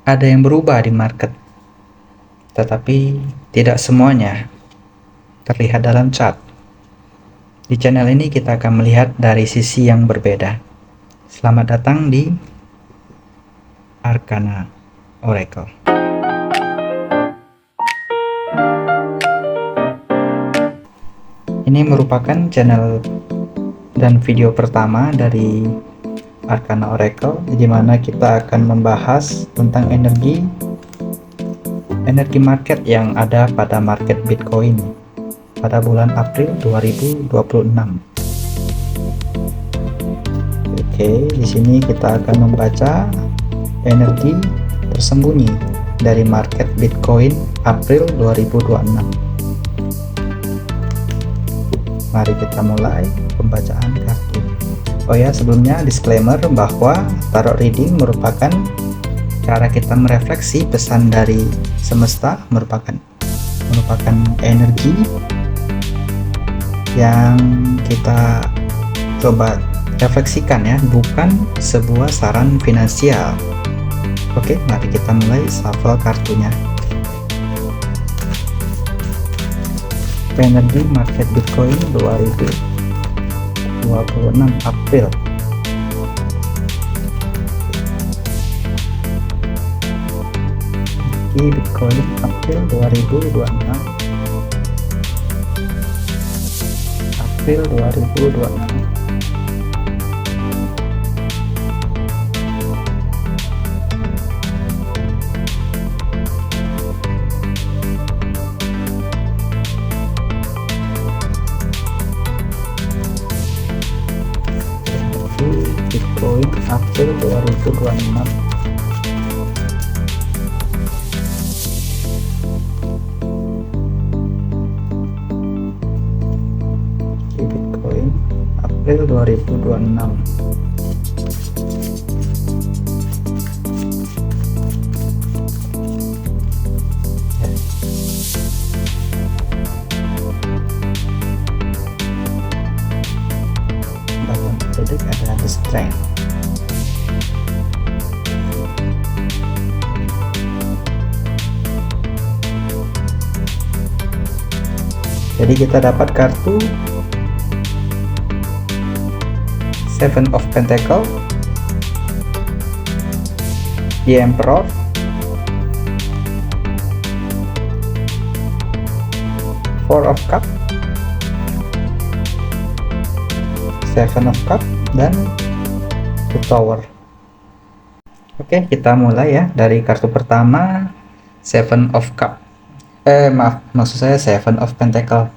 ada yang berubah di market, tetapi tidak semuanya terlihat dalam chart. Di channel ini kita akan melihat dari sisi yang berbeda. Selamat datang di Arcana Oracle. Ini merupakan channel dan video pertama dari Arcana Oracle, di mana kita akan membahas tentang energi market yang ada pada market Bitcoin pada bulan April 2026. Oke, di sini kita akan membaca energi tersembunyi dari market Bitcoin April 2026. Mari kita mulai pembacaan kartu. Oh ya, sebelumnya disclaimer bahwa tarot reading merupakan cara kita merefleksi pesan dari semesta, merupakan energi yang kita coba refleksikan ya, bukan sebuah saran finansial. Oke, mari kita mulai shuffle kartunya. Energi market Bitcoin 2026 April. Bitcoin April 2026. April 2026. Bitcoin April 2026. Bitcoin April 2026. Ada the strength. Jadi kita dapat kartu Seven of Pentacle, The Emperor, Four of Cup, Seven of Cup, dan The Tower. Oke, kita mulai ya dari kartu pertama, Seven of Cup. Maksud saya Seven of Pentacle.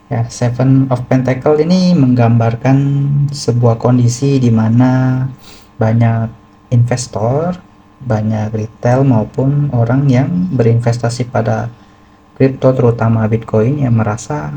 Ya, Seven of Pentacle ini menggambarkan sebuah kondisi di mana banyak investor, banyak retail maupun orang yang berinvestasi pada kripto terutama Bitcoin yang merasa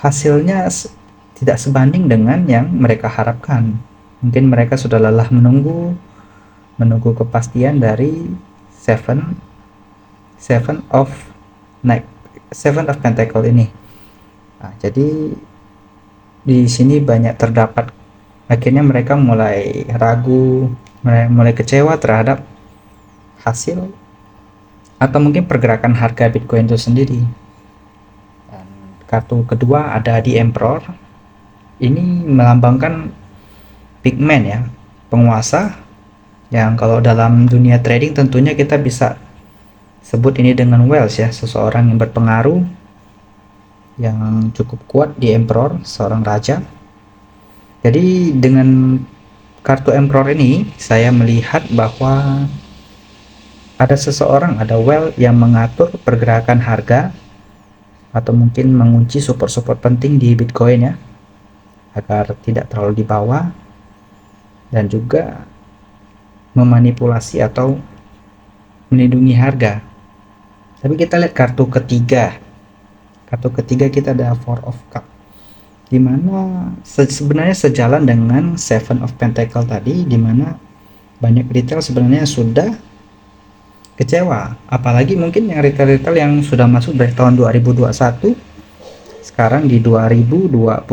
hasilnya tidak sebanding dengan yang mereka harapkan. Mungkin mereka sudah lelah menunggu kepastian dari Seven of Pentacle ini. Nah, jadi di sini banyak terdapat, akhirnya mereka mulai ragu, mulai kecewa terhadap hasil atau mungkin pergerakan harga Bitcoin itu sendiri. Dan kartu kedua ada di Emperor. Ini melambangkan big man ya, penguasa yang kalau dalam dunia trading tentunya kita bisa sebut ini dengan wealth ya, seseorang yang berpengaruh yang cukup kuat di Emperor, seorang raja. Jadi dengan kartu Emperor ini saya melihat bahwa ada seseorang, ada wealth yang mengatur pergerakan harga atau mungkin mengunci support penting di Bitcoin ya, agar tidak terlalu di bawah, dan juga memanipulasi atau melindungi harga. Tapi kita lihat kartu ketiga. Kartu ketiga kita ada Four of Cup, dimana sebenarnya sejalan dengan Seven of Pentacle tadi, dimana banyak retail sebenarnya sudah kecewa, apalagi mungkin yang retail yang sudah masuk dari tahun 2021, sekarang di 2026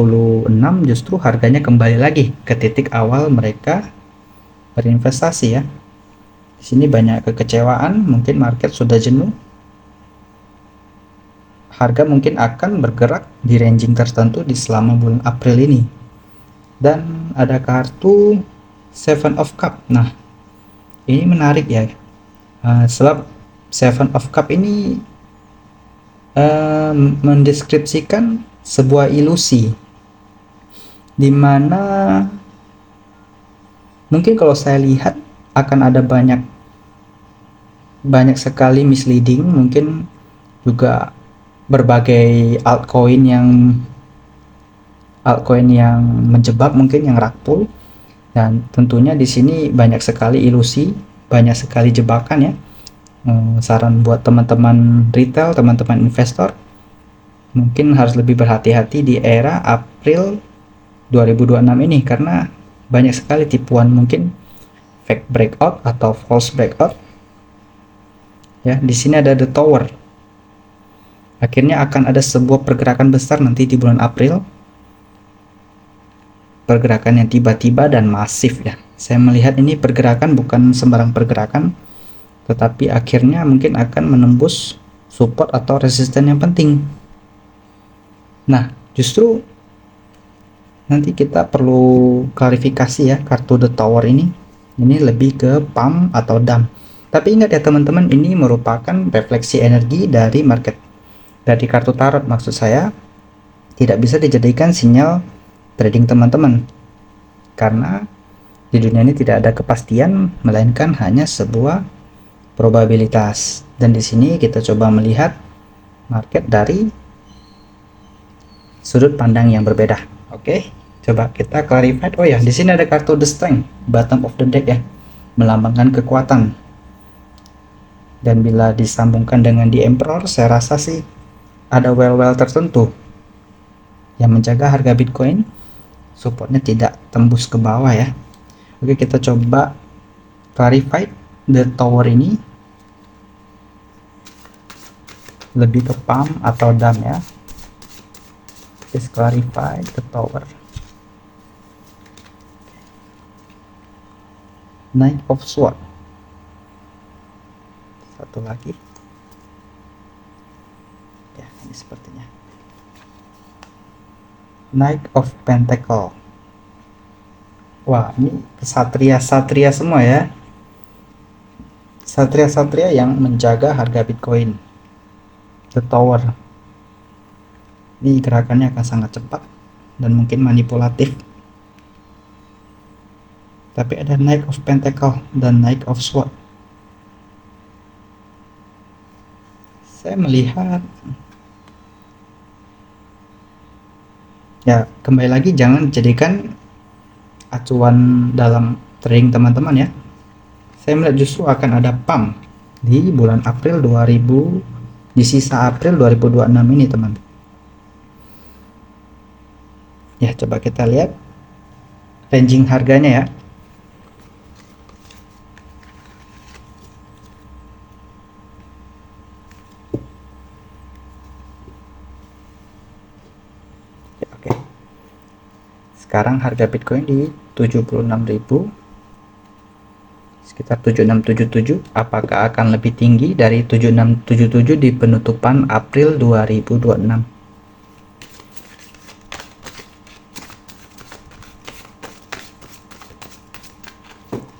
justru harganya kembali lagi ke titik awal mereka berinvestasi ya. Di sini banyak kekecewaan, mungkin market sudah jenuh. Harga mungkin akan bergerak di ranging tertentu di selama bulan April ini. Dan ada kartu Seven of Cup. Nah, ini menarik ya. Sebab Seven of Cup ini mendeskripsikan sebuah ilusi, dimana mungkin kalau saya lihat akan ada banyak sekali misleading, mungkin juga berbagai altcoin yang menjebak, mungkin yang rug pull, dan tentunya di sini banyak sekali ilusi, banyak sekali jebakan ya. Saran buat teman-teman retail, teman-teman investor, mungkin harus lebih berhati-hati di era April 2026 ini, karena banyak sekali tipuan, mungkin fake breakout atau false breakout ya. Di sini ada the tower, akhirnya akan ada sebuah pergerakan besar nanti di bulan April, pergerakan yang tiba-tiba dan masif ya. Saya melihat ini pergerakan bukan sembarang pergerakan, tetapi akhirnya mungkin akan menembus support atau resisten yang penting. Nah, justru nanti kita perlu klarifikasi ya, kartu the tower ini lebih ke pump atau dump. Tapi ingat ya teman-teman, ini merupakan refleksi energi dari market, dari kartu tarot maksud saya, tidak bisa dijadikan sinyal trading teman-teman, karena di dunia ini tidak ada kepastian, melainkan hanya sebuah probabilitas. Dan di sini kita coba melihat market dari sudut pandang yang berbeda. Oke, coba kita clarify. Oh ya, di sini ada kartu the strength, bottom of the deck ya, melambangkan kekuatan. Dan bila disambungkan dengan the emperor, saya rasa sih ada well tertentu yang menjaga harga Bitcoin supportnya tidak tembus ke bawah ya. Oke, kita coba clarify the tower ini lebih ke pump atau dump ya. Let's clarify the tower. Knight of Sword. Satu lagi. Ya, ini sepertinya. Knight of Pentacle. Wah, ini satria semua ya. Satria yang menjaga harga Bitcoin. The Tower. Ini gerakannya akan sangat cepat dan mungkin manipulatif. Tapi ada Knight of Pentacle dan Knight of Sword. Saya melihat ya, kembali lagi jangan jadikan acuan dalam trading teman-teman ya. Saya melihat justru akan ada pump di bulan April 2000, di sisa April 2026 ini teman. Ya, coba kita lihat ranging harganya ya. Oke. Sekarang harga Bitcoin di 76.000, sekitar 7677. Apakah akan lebih tinggi dari 7677 di penutupan April 2026?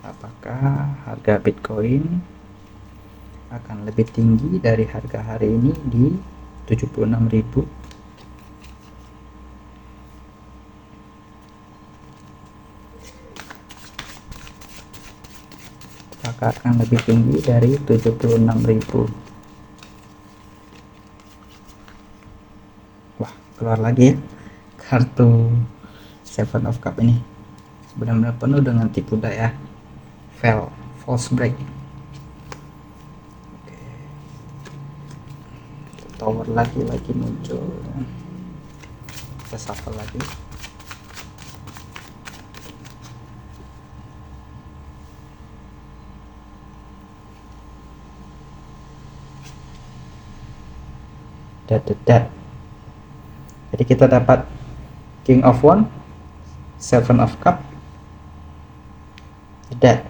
Apakah harga Bitcoin akan lebih tinggi dari harga hari ini di 76.000? Apakah akan lebih tinggi dari 76.000? Wah, keluar lagi ya kartu Seven of Cup ini. Benar-benar penuh dengan tipu daya, false break. Oke. Tower lagi muncul. Kita shuffle lagi. Jadi kita dapat King of Wand, Seven of Cup, Death.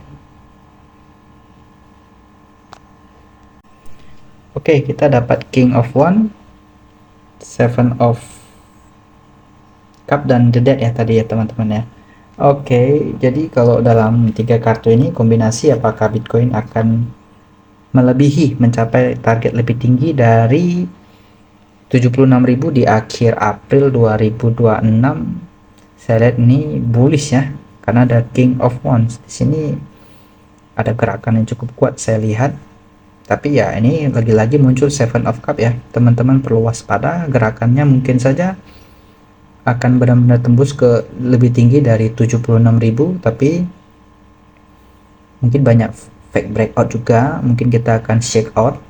Oke, kita dapat King of One, Seven of Cup, dan The Dead ya tadi ya teman-teman ya. Oke, jadi kalau dalam 3 kartu ini kombinasi, apakah Bitcoin akan melebihi, mencapai target lebih tinggi dari 76.000 di akhir April 2026? Saya lihat ini bullish ya, karena ada King of Wands di sini, ada gerakan yang cukup kuat saya lihat. Tapi ya ini lagi-lagi muncul Seven of Cup ya, teman-teman perlu waspada, gerakannya mungkin saja akan benar-benar tembus ke lebih tinggi dari 76.000, tapi mungkin banyak fake breakout juga, mungkin kita akan shake out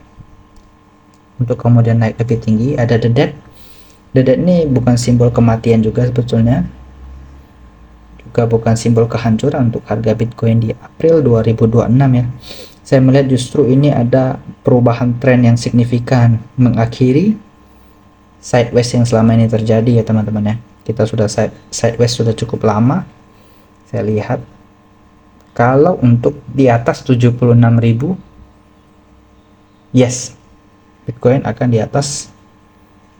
untuk kemudian naik lebih tinggi. Ada The Dead. The Dead ini bukan simbol kematian juga sebetulnya, juga bukan simbol kehancuran untuk harga Bitcoin di April 2026 ya. Saya melihat justru ini ada perubahan tren yang signifikan, mengakhiri sideways yang selama ini terjadi ya teman-teman ya. Kita sudah sideways sudah cukup lama. Saya lihat kalau untuk di atas 76.000, yes, Bitcoin akan di atas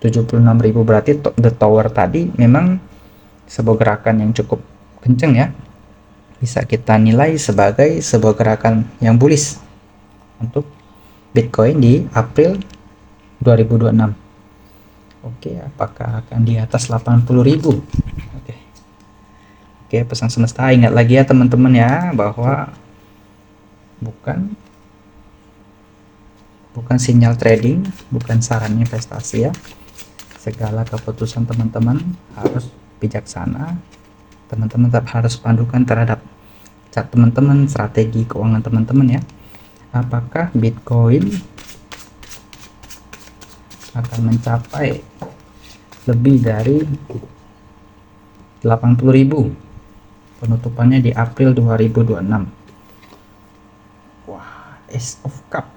76.000, berarti the tower tadi memang sebuah gerakan yang cukup kenceng ya, bisa kita nilai sebagai sebuah gerakan yang bullish untuk Bitcoin di April 2026. Oke, apakah akan di atas 80.000? Oke, pesan semesta, ingat lagi ya teman-teman ya, bahwa bukan sinyal trading, bukan saran investasi ya. Segala keputusan teman-teman harus bijaksana. Teman-teman tetap harus pandukan terhadap chart teman-teman, strategi keuangan teman-teman ya. Apakah Bitcoin akan mencapai lebih dari 80.000 penutupannya di April 2026? Wah, Ace of Cup.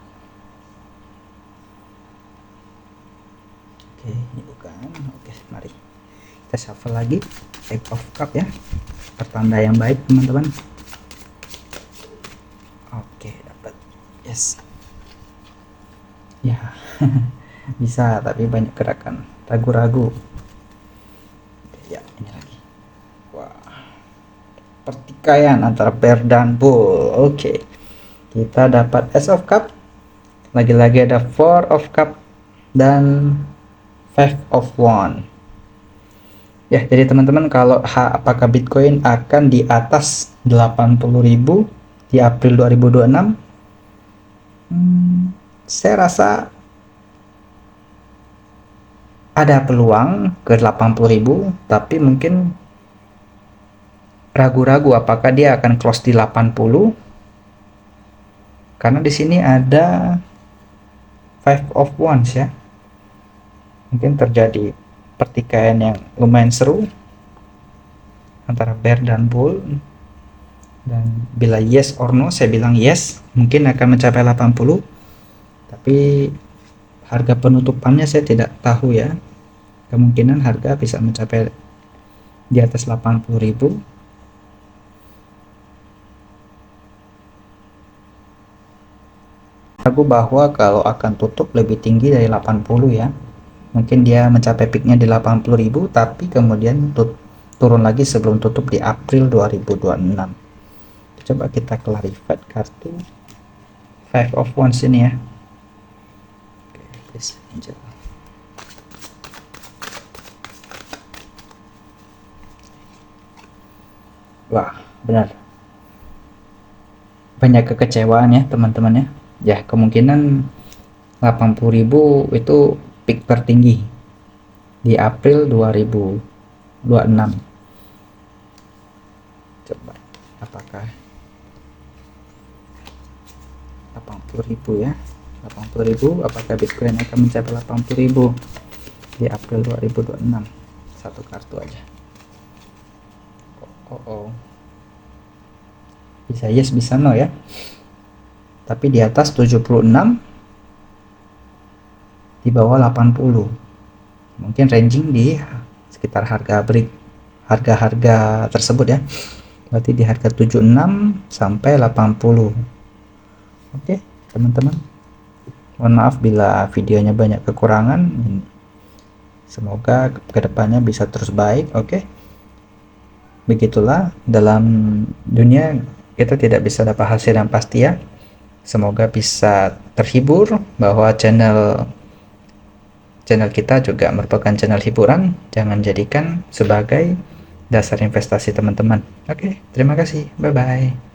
Oke, ini bukan. Oke, mari kita shuffle lagi. Ace of Cup ya, pertanda yang baik teman-teman. Oke, dapat. Yes ya. Bisa, tapi banyak gerakan ragu-ragu ya. Ini lagi, wah, pertikaian antara bear dan bull. Oke, kita dapat Ace of Cup, lagi-lagi ada Four of Cup dan Five of Wand ya. Jadi teman-teman, kalau apakah Bitcoin akan di atas 80.000 di April 2026? Saya rasa ada peluang ke 80.000, tapi mungkin ragu-ragu apakah dia akan close di 80, karena di sini ada Five of Wands ya. Mungkin terjadi pertikaian yang lumayan seru antara bear dan bull, dan bila yes or no, saya bilang yes, mungkin akan mencapai 80, tapi harga penutupannya saya tidak tahu ya. Kemungkinan harga bisa mencapai di atas 80.000. Ragu bahwa kalau akan tutup lebih tinggi dari 80 ya. Mungkin dia mencapai peaknya di 80.000, tapi kemudian turun lagi sebelum tutup di April 2026. Coba kita clarify kartu Five of Wands ini ya. Oke, please angel. Wah, benar, banyak kekecewaan ya teman-teman ya. Ya, kemungkinan 80.000 itu peak tertinggi di April 2026. Coba apakah 80.000 ya, 80.000, apakah Bitcoin akan mencapai 80.000 di April 2026? Satu kartu aja. Bisa yes, bisa no ya. Tapi di atas 76, di bawah 80. Mungkin ranging di sekitar harga tersebut ya. Berarti di harga 76 sampai 80. Oke, teman-teman. Mohon maaf bila videonya banyak kekurangan. Semoga kedepannya bisa terus baik. Oke, begitulah dalam dunia, kita tidak bisa dapat hasil yang pasti ya. Semoga bisa terhibur bahwa channel kita juga merupakan channel hiburan, jangan jadikan sebagai dasar investasi teman-teman. Oke, terima kasih, bye bye.